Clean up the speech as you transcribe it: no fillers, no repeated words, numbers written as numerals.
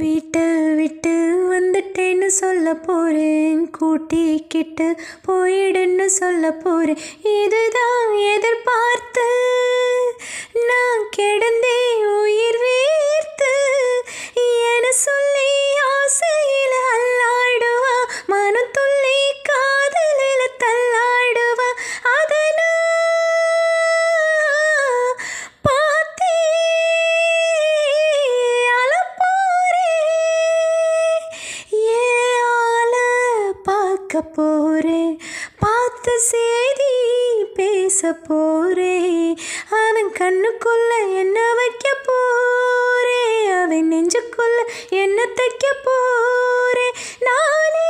வீட்டை விட்டு வந்துட்டேன்னு சொல்ல போறேன், கூட்டிக்கிட்டு போயிடுன்னு சொல்ல போறேன். இதுதான் எதிர்பார்த்து நான் கிடந்தே உயிர் வீர்த்து என சொல்லி ஆசையில் அல்லாடுவா, மனம் துள்ளி காதலில் தள்ளாடுவா. அதனா பார்த்தே பார்க்க போறேன், பார்த்த செய்தி பேச போறேன். அவன் கண்ணுக்குள்ள என்ன வைக்க போறேன், அவன் நெஞ்சுக்குள்ள என்ன தைக்க போறேன். நானே